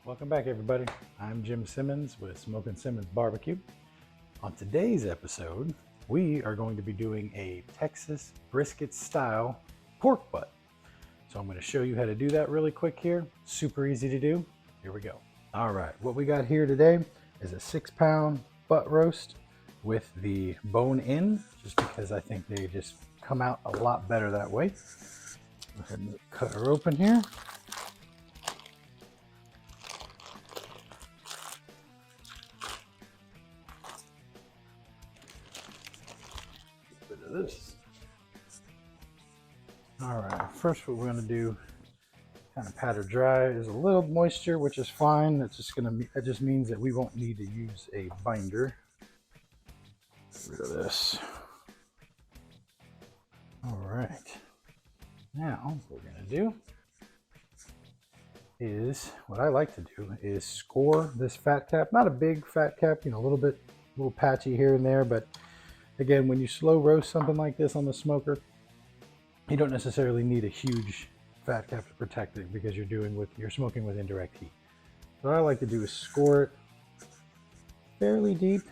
Welcome back, everybody. I'm Jim Simmons with Smokin' Simmons Barbecue. On today's episode, we are going to be doing a Texas brisket style pork butt. So I'm going to show you how to do that really quick here. Super easy to do. Here we go. All right, what we got here today is a 6-pound butt roast with the bone in, just because I think they just come out a lot better that way. Go ahead and cut her open here. This. All right, first what we're going to do, kind of pat her dry. There's a little moisture, which is fine. That just means that we won't need to use a binder. Get rid of this. All right, now what we're going to do is, what I like to do is score this fat cap. Not a big fat cap, a little patchy here and there, but again, when you slow roast something like this on the smoker, you don't necessarily need a huge fat cap to protect it because you're smoking with indirect heat. So what I like to do is score it fairly deep,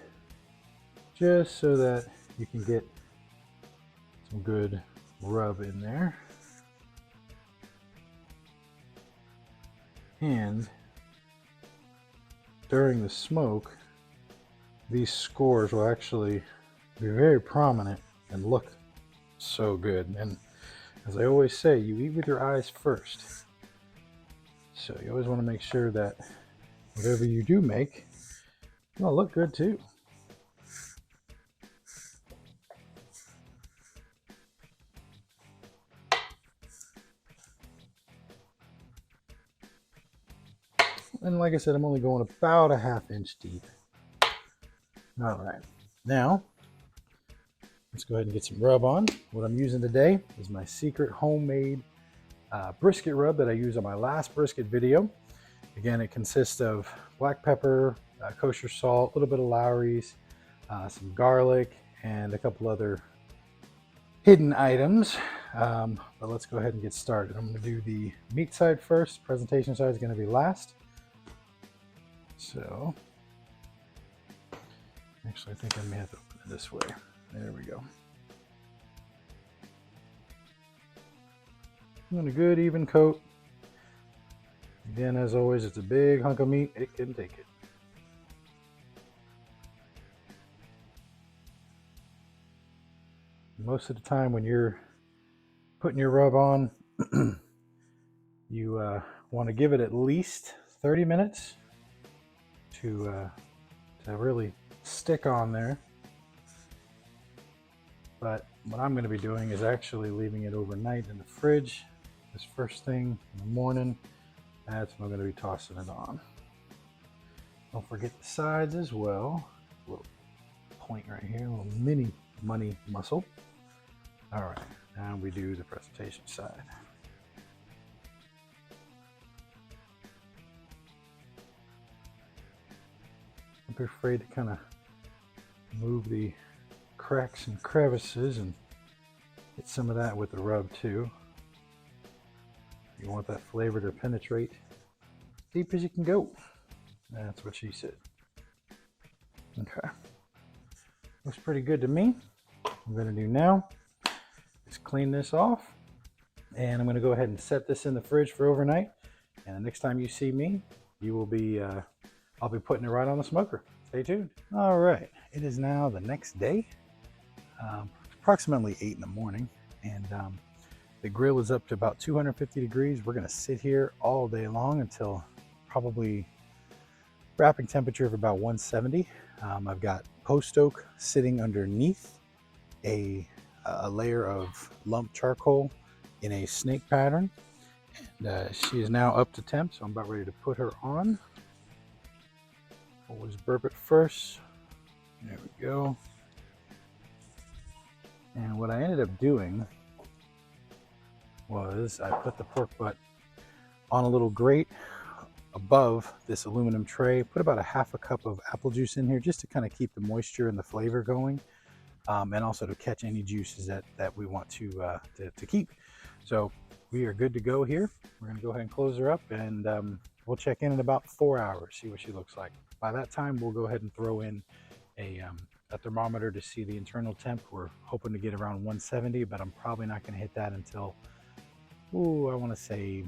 just so that you can get some good rub in there. And during the smoke, these scores will actually be very prominent and look so good. And as I always say, you eat with your eyes first. So you always want to make sure that whatever you do make, it'll look good too. And like I said, I'm only going about a 1/2 inch deep. All right, now let's go ahead and get some rub on. What I'm using today is my secret homemade brisket rub that I used on my last brisket video. Again, it consists of black pepper, kosher salt, a little bit of Lowry's, some garlic, and a couple other hidden items. But let's go ahead and get started. I'm going to do the meat side first. Presentation side is going to be last. So, actually, I think I may have to open it this way. There we go. And a good even coat. Again, as always, it's a big hunk of meat. It can take it. Most of the time when you're putting your rub on, you want to give it at least 30 minutes to really stick on there. But what I'm going to be doing is actually leaving it overnight in the fridge. This first thing in the morning, that's when I'm going to be tossing it on. Don't forget the sides as well. A little point right here, a little mini money muscle. All right, now we do the presentation side. Don't be afraid to kind of move the cracks and crevices and get some of that with the rub too. You want that flavor to penetrate as deep as you can go. That's what she said. Okay, looks pretty good to me. What I'm going to do now is clean this off, and I'm going to go ahead and set this in the fridge for overnight. And the next time you see me, you will be I'll be putting it right on the smoker. Stay tuned. All right, it is now the next day, approximately 8 in the morning, and the grill is up to about 250 degrees. We're going to sit here all day long until probably wrapping temperature of about 170. I've got post oak sitting underneath a layer of lump charcoal in a snake pattern. And she is now up to temp, so I'm about ready to put her on. Always burp it first. There we go. And what I ended up doing was I put the pork butt on a little grate above this aluminum tray, put about a 1/2 cup of apple juice in here just to kind of keep the moisture and the flavor going, and also to catch any juices that we want to keep. So we are good to go here. We're going to go ahead and close her up, and We'll check in about 4 hours, see what she looks like. By that time, we'll go ahead and throw in a thermometer to see the internal temp. We're hoping to get around 170, but I'm probably not going to hit that until, I want to say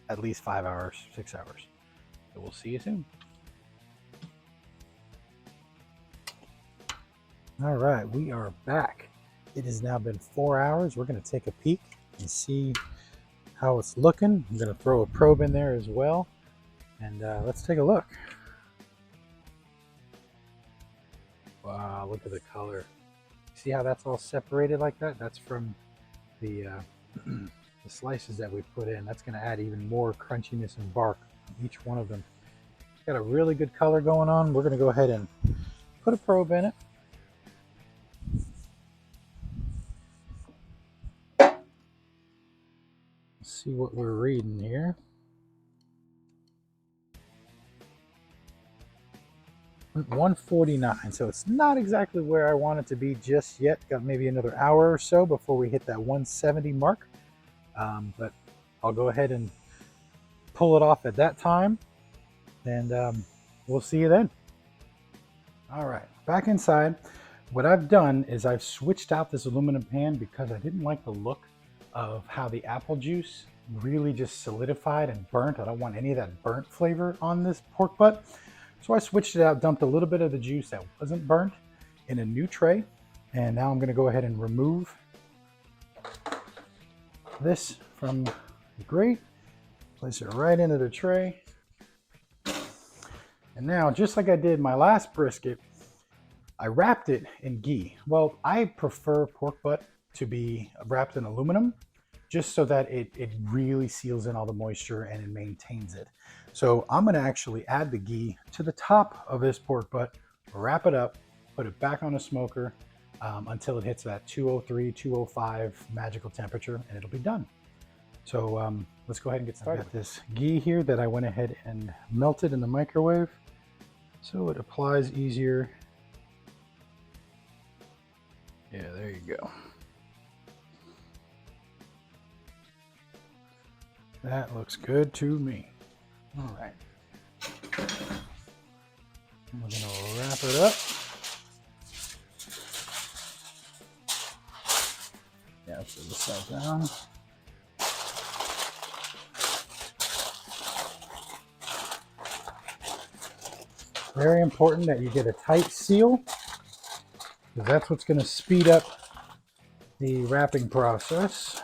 at least 5 hours, 6 hours. So we'll see you soon. All right, we are back. It has now been 4 hours. We're going to take a peek and see how it's looking. I'm going to throw a probe in there as well, and let's take a look. Wow, look at the color. See how that's all separated like that? That's from the the slices that we put in. That's going to add even more crunchiness and bark on each one of them. Got a really good color going on. We're going to go ahead and put a probe in it. See what we're reading here. 149, so it's not exactly where I want it to be just yet. Got maybe another hour or so before we hit that 170 mark, but I'll go ahead and pull it off at that time, and we'll see you then. All right, back inside. What I've done is I've switched out this aluminum pan because I didn't like the look of how the apple juice really just solidified and burnt. I don't want any of that burnt flavor on this pork butt. So I switched it out, dumped a little bit of the juice that wasn't burnt in a new tray. And now I'm going to go ahead and remove this from the grate, place it right into the tray. And now, just like I did my last brisket, I wrapped it in ghee. Well, I prefer pork butt to be wrapped in aluminum just so that it really seals in all the moisture and it maintains it. So I'm gonna actually add the ghee to the top of this pork butt, wrap it up, put it back on a smoker until it hits that 203, 205 magical temperature, and it'll be done. So let's go ahead and get started. I've got this ghee here that I went ahead and melted in the microwave so it applies easier. Yeah, there you go. That looks good to me. All right. We're going to wrap it up. Yeah, set this side down. Very important that you get a tight seal, because that's what's going to speed up the wrapping process.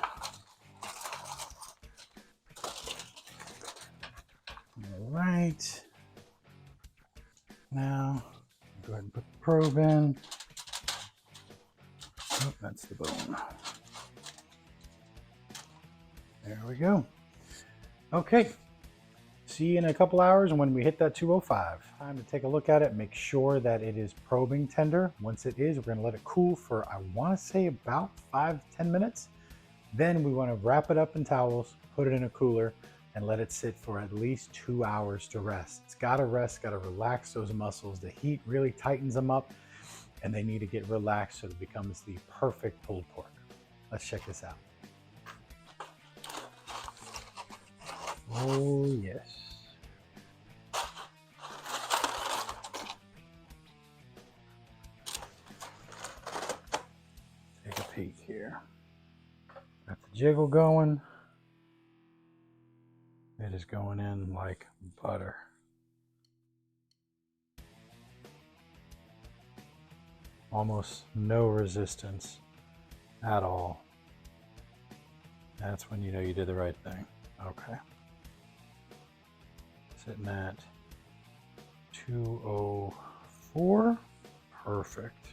All right. Now, go ahead and put the probe in. Oh, that's the bone. There we go. Okay. See you in a couple hours when we hit that 205. Time to take a look at it, make sure that it is probing tender. Once it is, we're going to let it cool for, I want to say, about 5-10 minutes. Then we want to wrap it up in towels, put it in a cooler, and let it sit for at least 2 hours to rest. It's got to rest, got to relax those muscles. The heat really tightens them up, and they need to get relaxed so it becomes the perfect pulled pork. Let's check this out. Oh, yes. Take a peek here. Got the jiggle going. It is going in like butter. Almost no resistance at all. That's when you know you did the right thing. Okay. Sitting at 204. Perfect.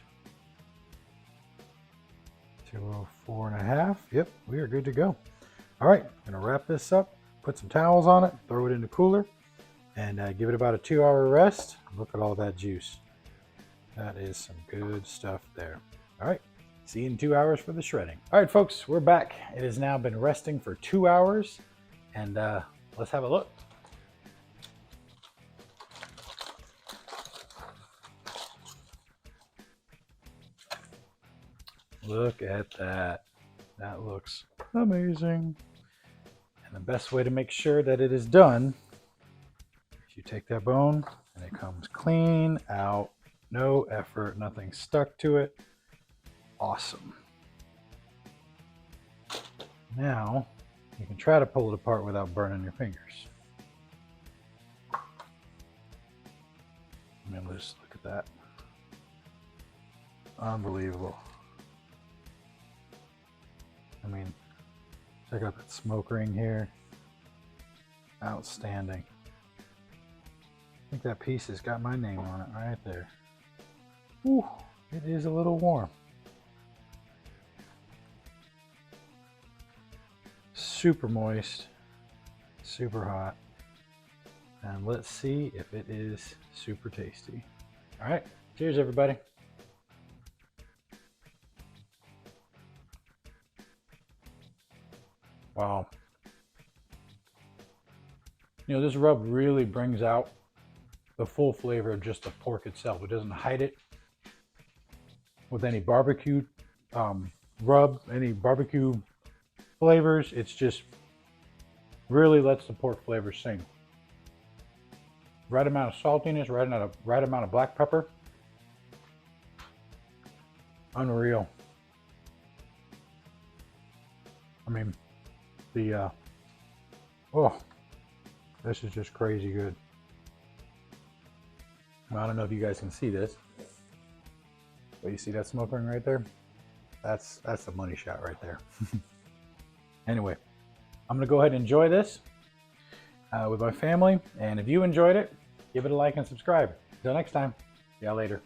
204 and a half. Yep, we are good to go. All right, I'm gonna wrap this up, put some towels on it, throw it in the cooler, and give it about a 2-hour rest. Look at all that juice. That is some good stuff there. All right, see you in 2 hours for the shredding. All right, folks, we're back. It has now been resting for 2 hours, and let's have a look. Look at that. That looks amazing. And the best way to make sure that it is done You take that bone and it comes clean out, no effort, nothing stuck to it. Awesome. Now you can try to pull it apart without burning your fingers. I mean, just look at that. Unbelievable. I mean, check out that smoke ring here. Outstanding. I think that piece has got my name on it right there. Ooh, it is a little warm. Super moist, super hot. And let's see if it is super tasty. All right, cheers everybody. Wow. You know, this rub really brings out the full flavor of just the pork itself. It doesn't hide it with any barbecue rub, any barbecue flavors. It's just really lets the pork flavor sing. Right amount of saltiness, right amount of black pepper. Unreal. I mean, oh, this is just crazy good. I don't know if you guys can see this, but you see that smoke ring right there? That's the money shot right there. Anyway, I'm gonna go ahead and enjoy this with my family, and if you enjoyed it, give it a like and subscribe. Until next time, see y'all later.